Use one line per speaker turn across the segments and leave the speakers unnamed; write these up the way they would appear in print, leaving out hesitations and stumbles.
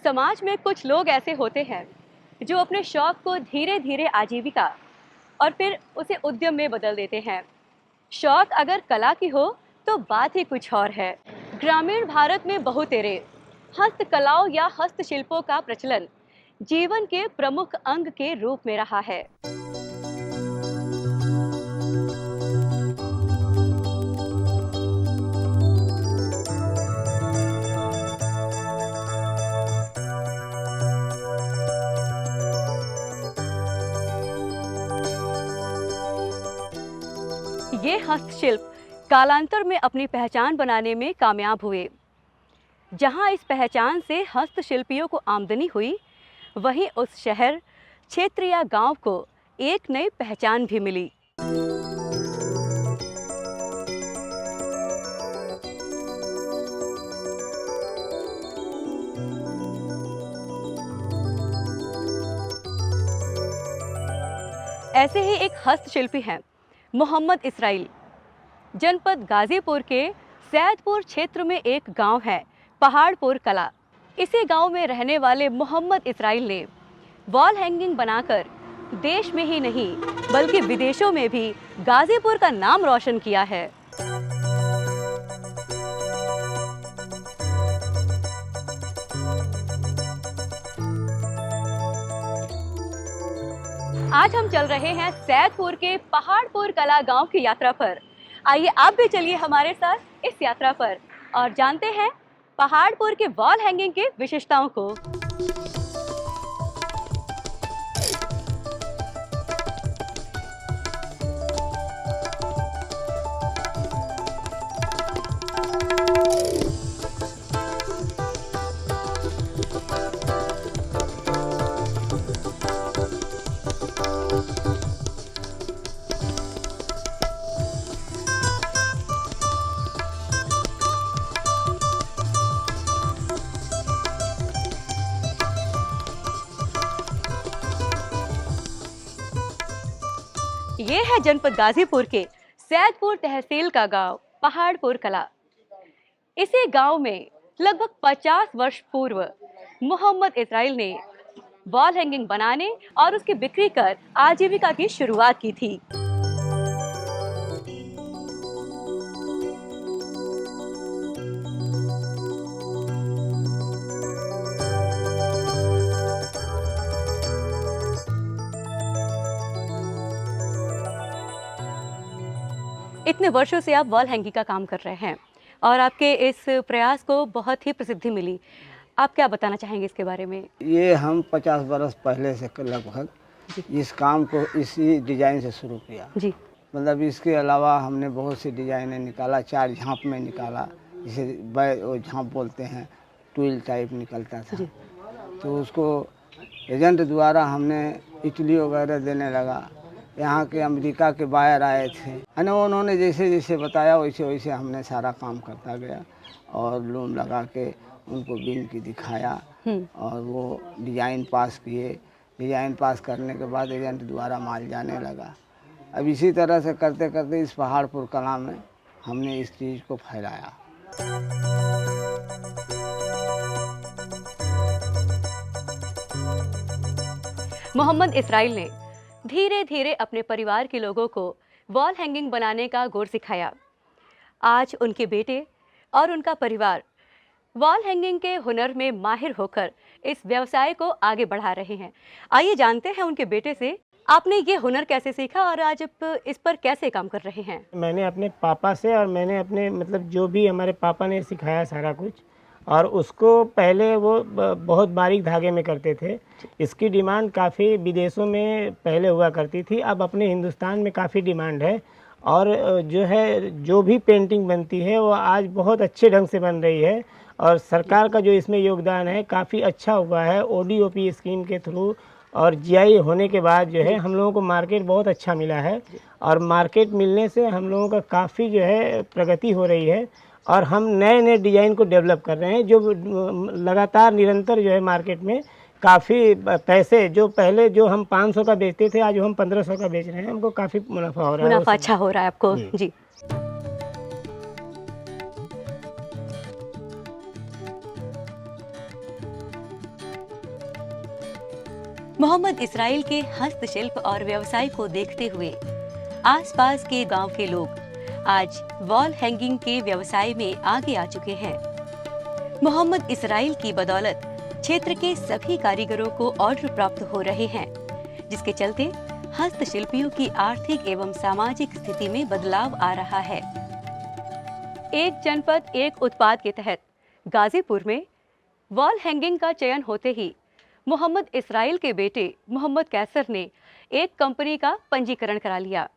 समाज में कुछ लोग ऐसे होते हैं जो अपने शौक को धीरे धीरे आजीविका और फिर उसे उद्यम में बदल देते हैं। शौक अगर कला की हो तो बात ही कुछ और है। ग्रामीण भारत में बहुतेरे हस्तकलाओं या हस्तशिल्पों का प्रचलन जीवन के प्रमुख अंग के रूप में रहा है। ये हस्तशिल्प कालांतर में अपनी पहचान बनाने में कामयाब हुए। जहां इस पहचान से हस्तशिल्पियों को आमदनी हुई, वहीं उस शहर, क्षेत्र या गांव को एक नई पहचान भी मिली। ऐसे ही एक हस्तशिल्पी हैं मोहम्मद इसराइल। जनपद गाजीपुर के सैदपुर क्षेत्र में एक गांव है पहाड़पुर कला। इसी गांव में रहने वाले मोहम्मद इसराइल ने वॉल हैंगिंग बनाकर देश में ही नहीं बल्कि विदेशों में भी गाजीपुर का नाम रोशन किया है। आज हम चल रहे हैं सैदपुर के पहाड़पुर कला गांव की यात्रा पर। आइए आप भी चलिए हमारे साथ इस यात्रा पर और जानते हैं पहाड़पुर के वॉल हैंगिंग की विशेषताओं को। ये है जनपद गाजीपुर के सैदपुर तहसील का गांव पहाड़पुर कला। इसी गांव में लगभग 50 वर्ष पूर्व मोहम्मद इसराइल ने वॉल हैंगिंग बनाने और उसकी बिक्री कर आजीविका की शुरुआत की थी। इतने वर्षों से आप वॉल हैंगिंग का काम कर रहे हैं और आपके इस प्रयास को बहुत ही प्रसिद्धि मिली। आप क्या बताना चाहेंगे इसके बारे में?
ये हम 50 बरस पहले से लगभग इस काम को इसी डिजाइन से शुरू किया
जी।
मतलब इसके अलावा हमने बहुत सी डिजाइनें निकाला, 4 झांप में निकाला, जिसे वो झांप बोलते हैं, ट्विल टाइप निकलता था। तो उसको एजेंट द्वारा हमने इटली वगैरह देने लगा। यहाँ के अमेरिका के बायर आए थे, है उन्होंने जैसे जैसे बताया वैसे वैसे हमने सारा काम करता गया और लूम लगा के उनको बीन की दिखाया और वो डिज़ाइन पास किए। डिज़ाइन पास करने के बाद एजेंट द्वारा माल जाने लगा। अब इसी तरह से करते करते इस पहाड़पुर कला में हमने इस चीज़ को फैलाया।
मोहम्मद इसराइल ने धीरे धीरे अपने परिवार के लोगों को वॉल हैंगिंग बनाने का गुर सिखाया। आज उनके बेटे और उनका परिवार वॉल हैंगिंग के हुनर में माहिर होकर इस व्यवसाय को आगे बढ़ा रहे हैं। आइए जानते हैं उनके बेटे से, आपने ये हुनर कैसे सीखा और आज इस पर कैसे काम कर रहे हैं?
मैंने अपने पापा से और मैंने अपने मतलब जो भी हमारे पापा ने सिखाया सारा कुछ, और उसको पहले वो बहुत बारीक धागे में करते थे। इसकी डिमांड काफ़ी विदेशों में पहले हुआ करती थी, अब अपने हिंदुस्तान में काफ़ी डिमांड है। और जो है जो भी पेंटिंग बनती है वो आज बहुत अच्छे ढंग से बन रही है और सरकार का जो इसमें योगदान है काफ़ी अच्छा हुआ है। ODOP स्कीम के थ्रू और GI होने के बाद जो है हम लोगों को मार्केट बहुत अच्छा मिला है और मार्केट मिलने से हम लोगों का काफ़ी जो है प्रगति हो रही है और हम नए नए डिज़ाइन को डेवलप कर रहे हैं जो लगातार निरंतर जो है मार्केट में काफ़ी पैसे, जो पहले जो हम 500 का बेचते थे आज हम 1500 का बेच रहे हैं। हमको काफ़ी मुनाफा हो रहा है।
मुनाफा अच्छा हो रहा है आपको जी। मोहम्मद इसराइल के हस्तशिल्प और व्यवसाय को देखते हुए आसपास के गांव के लोग आज वॉल हैंगिंग के व्यवसाय में आगे आ चुके हैं। मोहम्मद इसराइल की बदौलत क्षेत्र के सभी कारीगरों को ऑर्डर प्राप्त हो रहे हैं, जिसके चलते हस्तशिल्पियों की आर्थिक एवं सामाजिक स्थिति में बदलाव आ रहा है। एक जनपद एक उत्पाद के तहत गाजीपुर में वॉल हैंगिंग का चयन होते ही मोहम्मद इसराइल के बेटे मोहम्मद कैसर ने एक कंपनी का पंजीकरण करा लिया,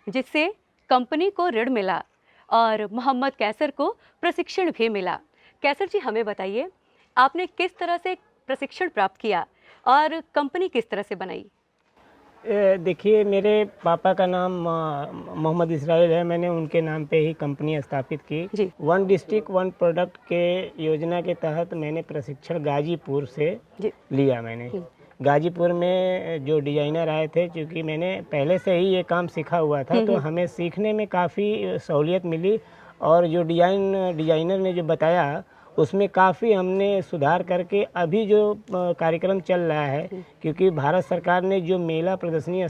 जिससे कंपनी को ऋण मिला और मोहम्मद कैसर को प्रशिक्षण भी मिला। कैसर जी, हमें बताइए, आपने किस तरह से प्रशिक्षण प्राप्त किया और कंपनी किस तरह से बनाई?
देखिए, मेरे पापा का नाम मोहम्मद इसराइल है। मैंने उनके नाम पे ही कंपनी स्थापित की।
जी।
वन डिस्ट्रिक्ट वन प्रोडक्ट के योजना के तहत मैंने प्रशिक्षण गाजीपुर से लिया। मैंने गाजीपुर में जो डिजाइनर आए थे, क्योंकि मैंने पहले से ही ये काम सीखा हुआ था, तो हमें सीखने में काफ़ी सहूलियत मिली। और जो डिजाइनर ने जो बताया उसमें काफ़ी हमने सुधार करके अभी जो कार्यक्रम चल रहा है, क्योंकि भारत सरकार ने जो मेला प्रदर्शनी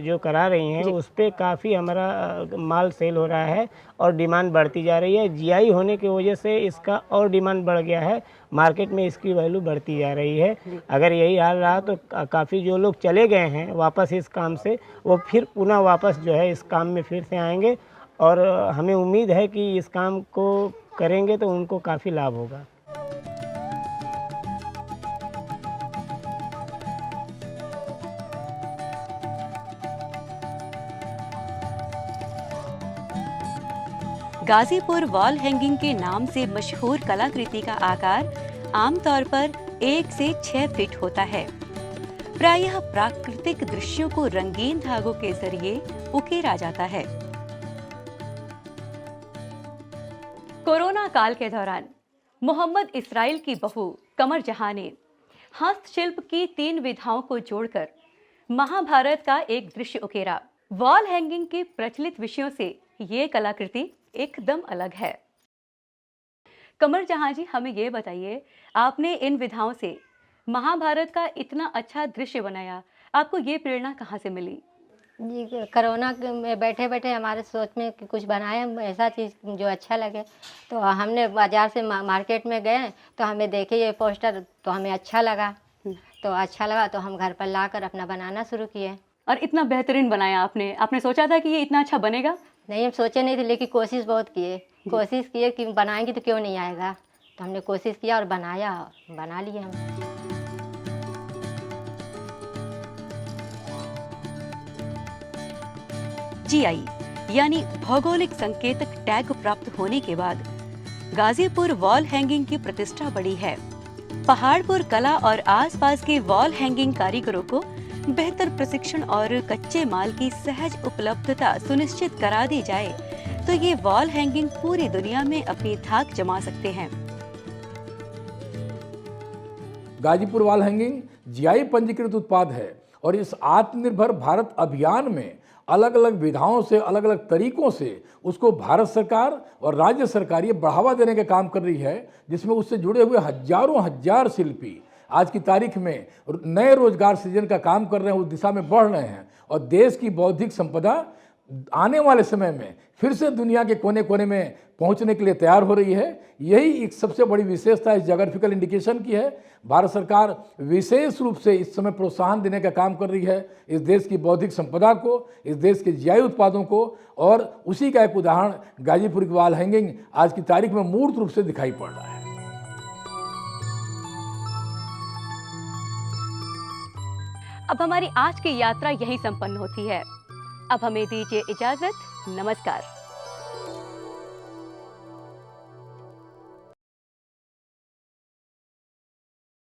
जो करा रही हैं उस पर काफ़ी हमारा माल सेल हो रहा है और डिमांड बढ़ती जा रही है। जीआई होने की वजह से इसका और डिमांड बढ़ गया है, मार्केट में इसकी वैल्यू बढ़ती जा रही है। अगर यही हाल रहा तो काफ़ी जो लोग चले गए हैं वापस इस काम से, वो फिर पुनः वापस जो है इस काम में फिर से आएंगे और हमें उम्मीद है कि इस काम को करेंगे तो उनको काफ़ी लाभ होगा।
गाजीपुर वॉल हैंगिंग के नाम से मशहूर कलाकृति का आकार आमतौर पर 1 से 6 फीट होता है। प्रायः प्राकृतिक दृश्यों को रंगीन धागों के जरिए उकेरा जाता है। कोरोना काल के दौरान मोहम्मद इसराइल की बहू कमर जहां ने हस्तशिल्प की 3 विधाओं को जोड़कर महाभारत का एक दृश्य उकेरा। वॉल हैंगिंग के प्रचलित विषयों से ये कलाकृति एकदम अलग है। कमर जहां जी, हमें ये बताइए, आपने इन विधाओं से महाभारत का इतना अच्छा दृश्य बनाया, आपको ये प्रेरणा कहाँ से मिली?
जी, कोरोना में बैठे बैठे हमारे सोच में कि कुछ बनाए ऐसा चीज़ जो अच्छा लगे, तो हमने बाज़ार से मार्केट में गए तो हमें देखे ये पोस्टर, तो हमें अच्छा लगा। तो हम घर पर लाकर अपना बनाना शुरू किए।
और इतना बेहतरीन बनाया आपने सोचा था कि ये इतना अच्छा बनेगा?
नहीं, हम सोचे नहीं थे, लेकिन कोशिश बहुत किए कि बनाएंगे तो क्यों नहीं आएगा। तो हमने कोशिश किया और बना लिया हम।
जीआई यानी भौगोलिक संकेतक टैग प्राप्त होने के बाद गाजीपुर वॉल हैंगिंग की प्रतिष्ठा बढ़ी है। पहाड़पुर कला और आसपास के वॉल हैंगिंग कारीगरों को बेहतर प्रशिक्षण और कच्चे माल की सहज उपलब्धता सुनिश्चित करा दी जाए तो ये वॉल हैंगिंग पूरी दुनिया में अपनी धाक जमा सकते हैं।
गाजीपुर वॉल हैंगिंग जीआई पंजीकृत उत्पाद है और इस आत्मनिर्भर भारत अभियान में अलग अलग विधाओं से, अलग अलग तरीकों से उसको भारत सरकार और राज्य सरकार ये बढ़ावा देने का काम कर रही है, जिसमें उससे जुड़े हुए हजारों हजार शिल्पी आज की तारीख में नए रोजगार सृजन का काम कर रहे हैं, उस दिशा में बढ़ रहे हैं और देश की बौद्धिक संपदा आने वाले समय में फिर से दुनिया के कोने कोने में पहुंचने के लिए तैयार हो रही है। यही एक सबसे बड़ी विशेषता इस ज्योग्राफिकल इंडिकेशन की है। भारत सरकार विशेष रूप से इस समय प्रोत्साहन देने का काम कर रही है इस देश की बौद्धिक संपदा को, इस देश के जीआई उत्पादों को, और उसी का एक उदाहरण गाजीपुर की वॉल हैंगिंग आज की तारीख में मूर्त रूप से दिखाई पड़ रहा है।
अब हमारी आज की यात्रा यही संपन्न होती है। अब हमें दीजिए इजाजत। नमस्कार।